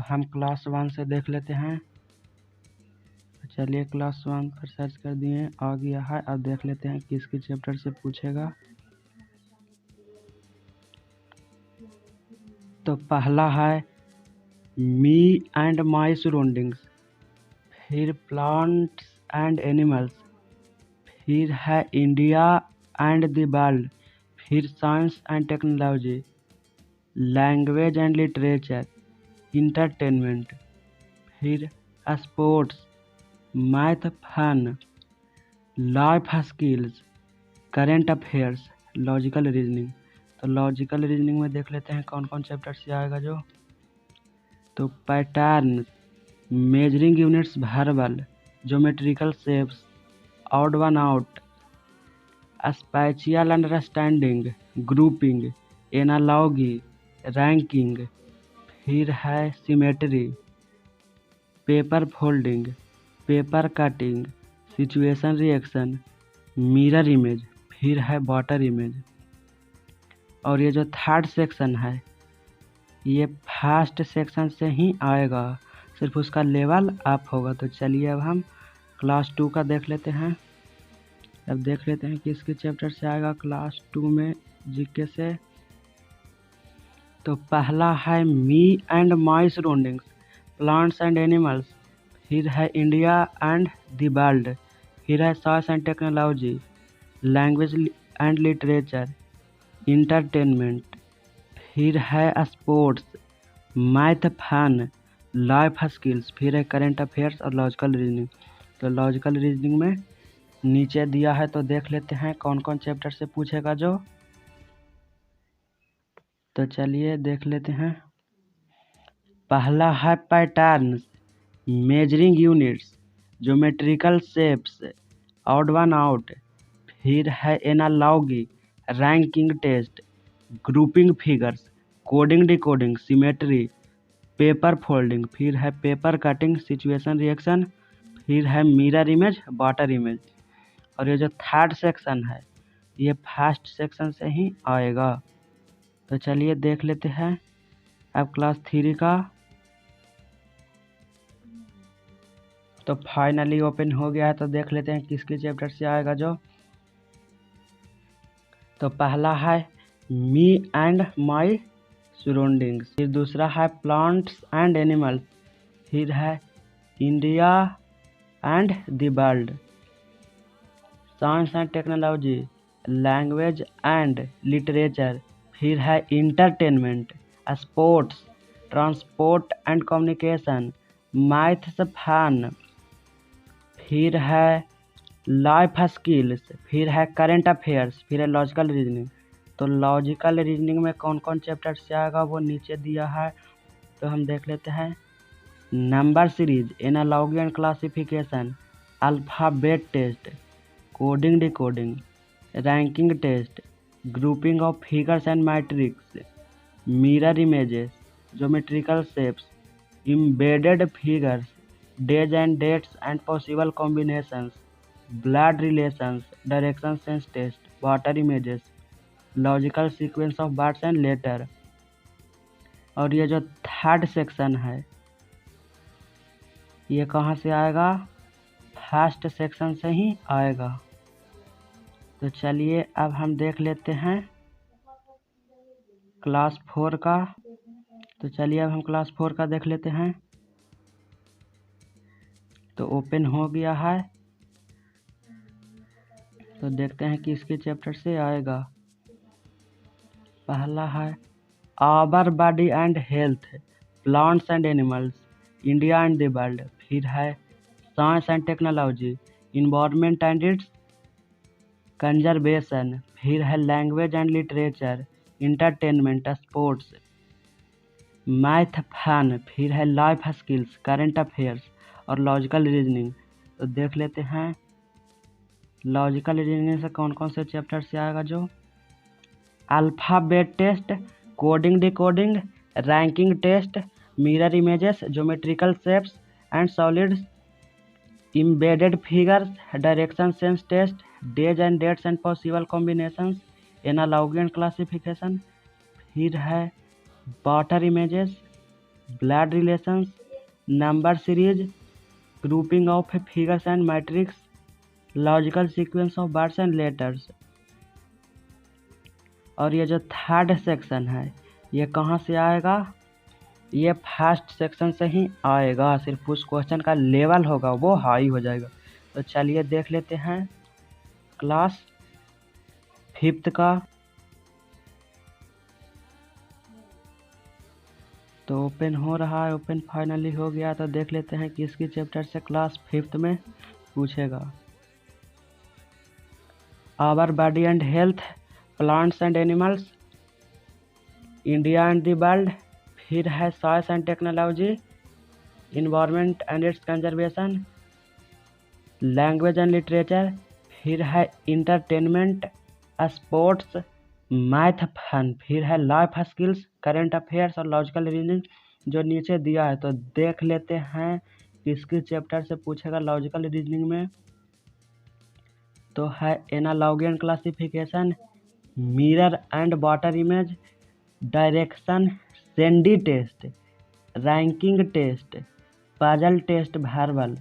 हम क्लास 1 से देख लेते हैं। चलिए क्लास 1 पर सर्च कर दिए, आ गया है। अब देख लेते हैं किसके चैप्टर से पूछेगा। तो पहला है मी एंड माई सराउंडिंग्स, फिर प्लांट्स एंड एनिमल्स, फिर है इंडिया एंड द वर्ल्ड, फिर science and technology, language and literature, entertainment, फिर sports, math fun, life skills, current affairs, logical reasoning. तो लॉजिकल रीजनिंग में देख लेते हैं कौन कौन चैप्टर से आएगा जो। तो pattern, measuring units, verbal, geometrical shapes, odd one out, spatial understanding, grouping, analogy, ranking, फिर है symmetry, paper folding, paper cutting, situation reaction, mirror image, फिर है वाटर इमेज। और ये जो थर्ड सेक्शन है ये फर्स्ट सेक्शन से ही आएगा, सिर्फ उसका लेवल अप होगा। तो चलिए अब हम क्लास 2 का देख लेते हैं। अब देख लेते हैं किसके चैप्टर से आएगा क्लास 2 में जीके से। तो पहला है me and my surroundings, plants and animals, फिर है इंडिया एंड द वर्ल्ड, फिर है science and technology, language and literature, entertainment, फिर है sports, math fun, life skills, फिर है करेंट अफेयर्स और लॉजिकल रीजनिंग। तो लॉजिकल रीजनिंग में नीचे दिया है, तो देख लेते हैं कौन कौन चैप्टर से पूछेगा जो। तो चलिए देख लेते हैं। पहला है patterns, measuring units, geometrical shapes, odd one out, फिर है analogy, ranking test, grouping figures, coding decoding, symmetry, paper folding, फिर है पेपर कटिंग, सिचुएशन रिएक्शन, फिर है मिरर इमेज, वाटर इमेज। और ये जो थर्ड सेक्शन है ये फर्स्ट सेक्शन से ही आएगा। तो चलिए देख लेते हैं अब क्लास 3 का। तो फाइनली ओपन हो गया है, तो देख लेते हैं किसके चैप्टर से आएगा जो। तो पहला है मी एंड माई सराउंडिंग्स, फिर दूसरा है प्लांट्स एंड एनिमल्स, फिर है India and the world, science and technology, language and literature, फिर है entertainment, sports, transport and communication, maths fun, फिर है लाइफ स्किल्स, फिर है करेंट अफेयर्स, फिर है लॉजिकल रीजनिंग। तो लॉजिकल रीजनिंग में कौन कौन चैप्टर से आएगा वो नीचे दिया है, तो हम देख लेते हैं। Number series, analogy and classification, alphabet test, coding decoding, ranking test, grouping of figures and matrix, mirror images, geometrical shapes, embedded figures, days and dates and possible combinations, blood relations, direction sense test, water images, logical sequence of words and letter। और ये जो third section है ये कहाँ से आएगा, first section से ही आएगा। तो चलिए अब हम देख लेते हैं क्लास 4 का। तो चलिए अब हम क्लास 4 का देख लेते हैं। तो ओपन हो गया है, तो देखते हैं कि इसके चैप्टर से आएगा। पहला है our body and health, plants and animals, India and the world, फिर है science and technology, environment and its conservation, फिर है language and literature, entertainment, sports, math fun, फिर है लाइफ स्किल्स, करेंट अफेयर्स और लॉजिकल रीजनिंग। तो देख लेते हैं लॉजिकल रीजनिंग से कौन कौन से चैप्टर से आएगा जो। Alphabet test, coding decoding, ranking test, mirror images, geometrical shapes and solids, embedded figures, direction sense test, days and dates and possible combinations, analogy and classification, फिर है water images, blood relations, number series, grouping of figures and matrix, logical sequence of words and letters. और ये जो third section है ये कहाँ से आएगा, ये फर्स्ट सेक्शन से ही आएगा, सिर्फ उस क्वेश्चन का लेवल होगा वो हाई हो जाएगा। तो चलिए देख लेते हैं क्लास 5th का। तो ओपन हो रहा है, ओपन फाइनली हो गया। तो देख लेते हैं किसकी चैप्टर से क्लास 5th में पूछेगा। Our body and health, plants and animals, India and the world, फिर है science and technology, environment and its conservation, language and literature, फिर है इंटरटेनमेंट, स्पोर्ट्स, मैथ फन, फिर है लाइफ स्किल्स, करंट अफेयर्स और logical reasoning जो नीचे दिया है। तो देख लेते हैं किसके चैप्टर से पूछेगा लॉजिकल रीजनिंग में। तो है analogy and classification, mirror and water image, direction, sandy test, ranking test, puzzle test verbal,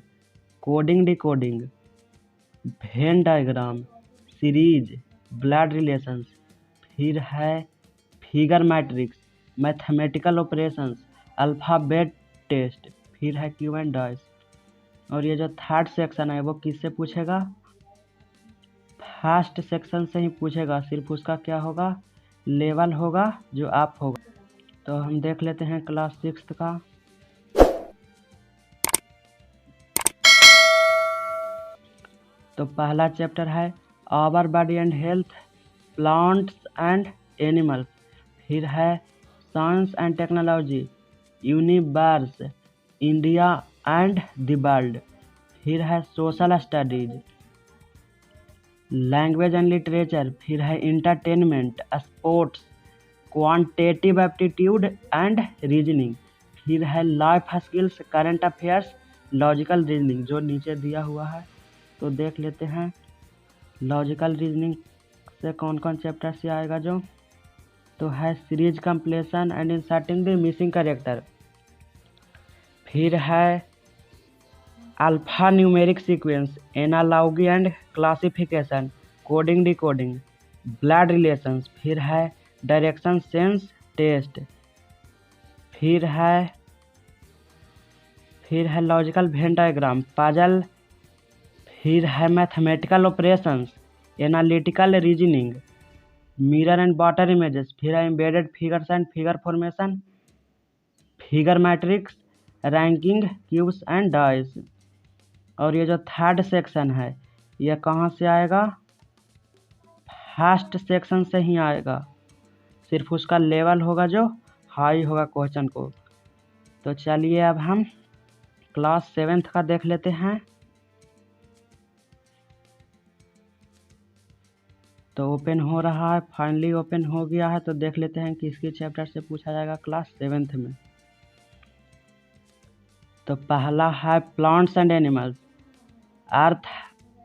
coding decoding, Venn diagram, series, blood relations, फिर है figure matrix, mathematical operations, alphabet test, फिर है Q and dice. और ये जो third section है वो किससे पूछेगा, फर्स्ट सेक्शन से ही पूछेगा, सिर्फ उसका क्या होगा, लेवल होगा जो आप होगा। तो हम देख लेते हैं क्लास 6th का। तो पहला चैप्टर है our body and health, plants and animals, फिर है science and technology, universe, India and the world, फिर है social studies, language and literature, फिर है entertainment, sports, quantitative aptitude and reasoning, फिर है life skills, current affairs, logical reasoning जो नीचे दिया हुआ है। तो देख लेते हैं लॉजिकल रीजनिंग से कौन कौन चैप्टर से आएगा जो। तो है series completion and inserting the missing character, फिर है alpha numeric sequence, analogy and classification, coding decoding, blood relations, फिर है डायरेक्शन सेंस टेस्ट, फिर है लॉजिकल वेन डायग्राम, पजल, फिर है mathematical operations, analytical reasoning, mirror and water images, फिर है embedded figures and figure formation, figure matrix, ranking, cubes and dice. और ये जो थर्ड सेक्शन है ये कहाँ से आएगा, फर्स्ट सेक्शन से ही आएगा, सिर्फ उसका लेवल होगा जो हाई होगा क्वेश्चन को। तो चलिए अब हम क्लास 7th का देख लेते हैं। तो ओपन हो रहा है, फाइनली ओपन हो गया है। तो देख लेते हैं कि इसके चैप्टर से पूछा जाएगा क्लास 7th में। तो पहला है plants and animals, earth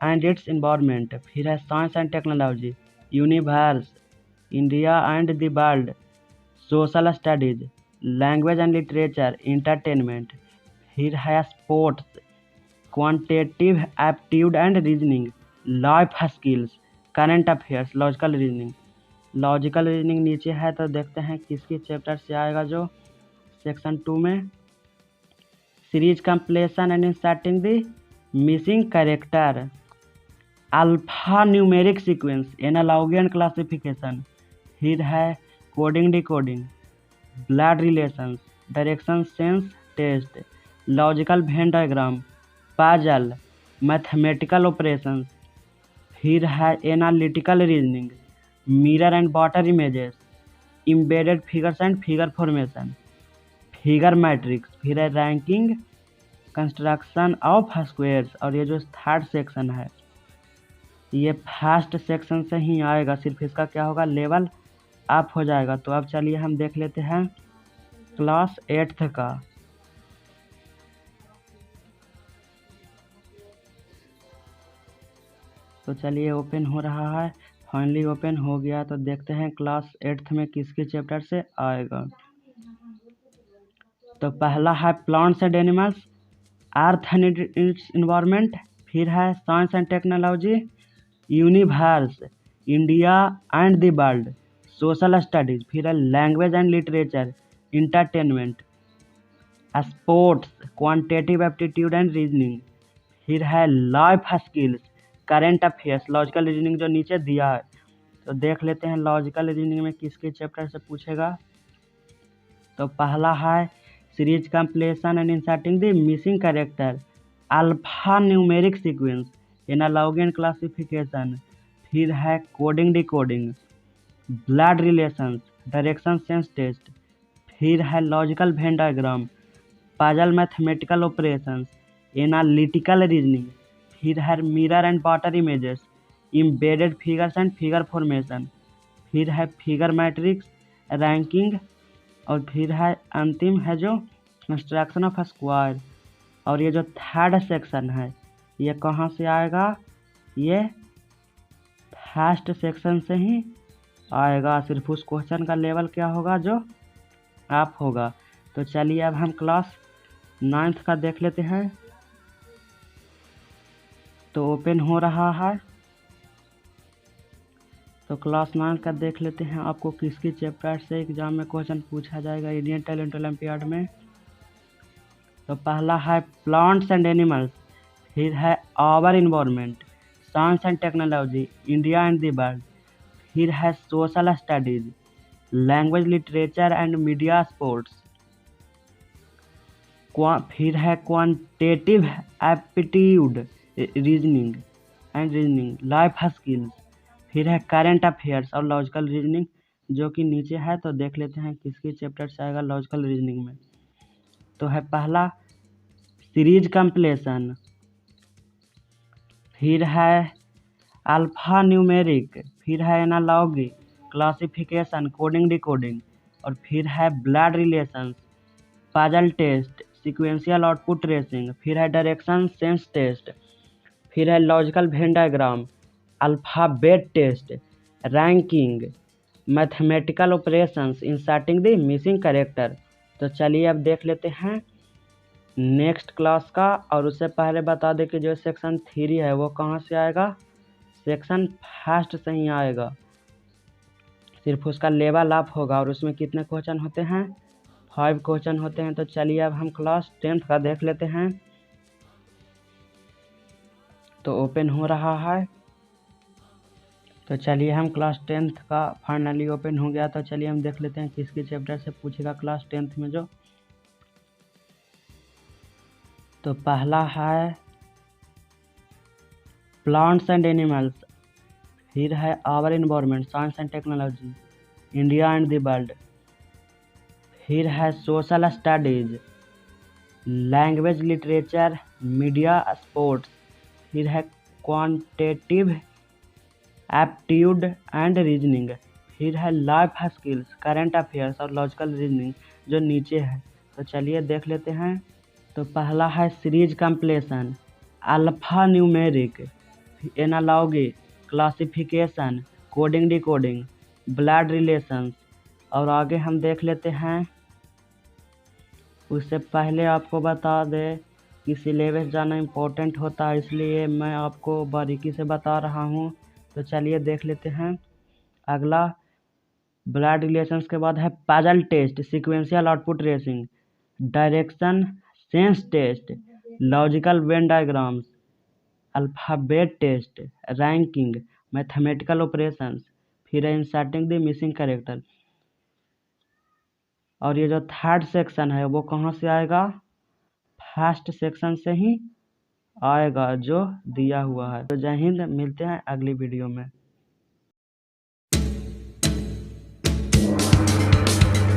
and it's environment, फिर है science and technology, universe, India and the world, social studies, language and literature, entertainment, फिर है sports, quantitative aptitude and reasoning, life skills, current affairs, logical reasoning. Logical reasoning नीचे है तो देखते हैं किसके चैप्टर से आएगा जो सेक्शन 2 में। Series completion and inserting the missing character, alpha numeric sequence, analogy and classification, फिर है coding decoding, blood relations, direction sense test, logical Venn diagram, puzzle, mathematical operations, फिर है analytical reasoning, mirror and water images, embedded figures and figure formation, figure matrix, फिर है ranking, construction of squares. और ये जो third section है ये first section से ही आएगा, सिर्फ इसका क्या होगा, लेवल अप हो जाएगा। तो अब चलिए हम देख लेते हैं क्लास 8th का। तो चलिए ओपन हो रहा है, फाइनली ओपन हो गया। तो देखते हैं क्लास 8th में किसके चैप्टर से आएगा। तो पहला है plants and animals, earth and it's environment, फिर है science and technology, universe, India and the world, social studies, फिर है language and literature, entertainment, sports, quantitative aptitude and reasoning, फिर है life skills, current affairs, logical reasoning जो नीचे दिया है। तो देख लेते हैं लॉजिकल रीजनिंग में किसके चैप्टर से पूछेगा। तो पहला है series completion and inserting the missing character, alpha numeric sequence, analogy and classification, फिर है coding decoding, blood relations, direction sense test, फिर है logical Venn diagram, puzzle mathematical operations, analytical reasoning, फिर है mirror and water images, embedded figures and figure formation, फिर है figure matrix, ranking, और फिर है अंतिम है जो कंस्ट्रक्शन ऑफ स्क्वायर। और ये जो थर्ड सेक्शन है ये कहाँ से आएगा, ये फर्स्ट सेक्शन से ही आएगा, सिर्फ उस क्वेश्चन का लेवल क्या होगा जो आप होगा। तो चलिए अब हम क्लास 9th का देख लेते हैं। तो ओपन हो रहा है, तो क्लास 9 का देख लेते हैं आपको किसकी चैप्टर से एग्जाम में क्वेश्चन पूछा जाएगा इंडियन टैलेंट ओलंपियाड में। तो पहला है प्लांट्स एंड एनिमल्स, फिर है our environment, science and technology, India and the world, फिर है social studies, language literature and media sports, फिर है quantitative aptitude reasoning and reasoning, life skills, फिर है करंट अफेयर्स और लॉजिकल रीजनिंग जो कि नीचे है। तो देख लेते हैं किसके चैप्टर से आएगा लॉजिकल रीजनिंग में। तो है पहला सीरीज कंप्लीशन, फिर है अल्फा न्यूमेरिक, फिर है एनालॉजी, क्लासिफिकेशन, कोडिंग डिकोडिंग, और फिर है blood relations, puzzle test, sequential output tracing, फिर है डायरेक्शन सेंस टेस्ट, फिर है logical Venn diagram, alphabet test, ranking, mathematical operations, inserting the missing character. तो चलिए अब देख लेते हैं नेक्स्ट क्लास का। और उससे पहले बता दें कि जो सेक्शन 3 है वो कहाँ से आएगा, सेक्शन फर्स्ट से ही आएगा, सिर्फ उसका लेवल अप होगा। और उसमें कितने क्वेश्चन होते हैं, 5 क्वेश्चन होते हैं। तो चलिए अब हम क्लास 10th का देख लेते हैं। तो ओपन हो रहा है, तो चलिए हम क्लास 10th का फाइनली ओपन हो गया। तो चलिए हम देख लेते हैं किसके चैप्टर से पूछेगा क्लास 10th में जो। तो पहला है प्लांट्स एंड एनिमल्स, फिर है our environment, science and technology, India and the world, फिर है social studies, language literature, media sports, फिर है क्वांटिटेटिव एप्टीट्यूड एंड रीजनिंग, फिर है लाइफ स्किल्स, करंट अफेयर्स और लॉजिकल रीजनिंग जो नीचे है। तो चलिए देख लेते हैं। तो पहला है series completion, alpha numeric, analogy, classification, coding decoding, blood relations, और आगे हम देख लेते हैं। उससे पहले आपको बता दें कि सिलेबस जाना इम्पोर्टेंट होता है, इसलिए मैं आपको बारीकी से बता रहा हूँ। तो चलिए देख लेते हैं अगला। ब्लड रिलेशंस के बाद है puzzle test, sequential output racing, direction sense test, logical Venn diagrams, alphabet test, ranking, mathematical operations, फिर है इंसर्टिंग द मिसिंग कैरेक्टर। और ये जो थर्ड सेक्शन है वो कहाँ से आएगा, फर्स्ट सेक्शन से ही आएगा जो दिया हुआ है। तो जय हिंद, मिलते हैं अगली वीडियो में।